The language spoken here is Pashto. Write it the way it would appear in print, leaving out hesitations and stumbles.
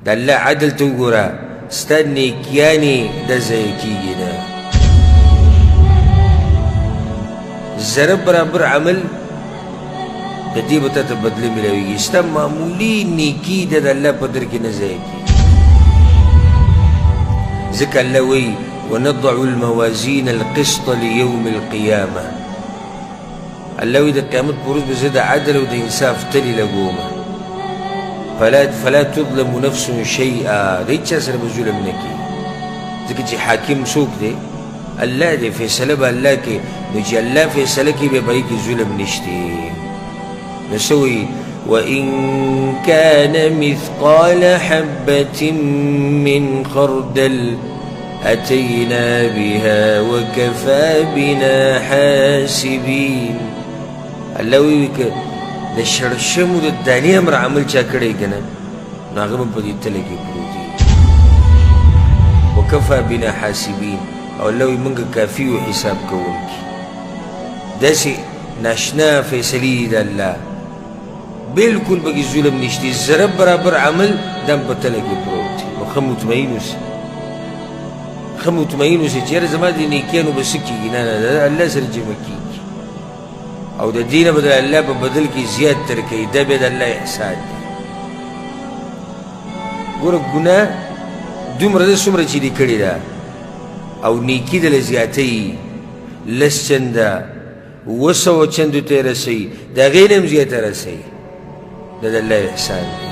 د الله عدل ته وګوره ستا نیکیانې دا ضایع کېږي نه ذره برابر عمل د دې به تا ته بدله میلاویږي ستا معمولي نیکي د الله په در کې نه ضایع کېږي ځکه الله وایي ونضع الموازين القسط ليوم القيامة الله وایي د قیامت په ورځ به زه د عدل او د انصاف تلې لګومه فلا تظلم نفس شيئا د هېچا سره به ظلم نه کېږي ځکه چې حاکم څوک دی الله دی فیصله به الله کې نو چې الله فیصله کوي بیا به هغې کې ظلم نشتی نو څه وایي وإن كان مثقال حبة من خردل أتينا بها وكفى بنا حاسبين الله وی که د شړشمو د دانې امر عمل چا کړی که نه نو هغه به په دې تله کې پروت وي وکفى بنا حاسبین او الله وی موږ کافي و حساب کوونکي داسې ناشنا فیصلې دي د الله بالکل پکې ظلم نشتی ذره برابر عمل دم په تله کې پروت دی نو ښه مطمئن اوسئ ښه مطمئن اوسئ چې یاره زما د نیکیانو به څه کېږي نه نه الله سره جمع کېږي او د دې نه به د الله په بدل کې زیات درکوي دا بیا د الله احسان دی ګوره ګناه دومره ده څومره چې دې کړې ده او نیکي دله زیاتوي لس چنده 200 چندو ته یې رسوي د هغې نه هم زیاته رسوي دا د الله احسان دی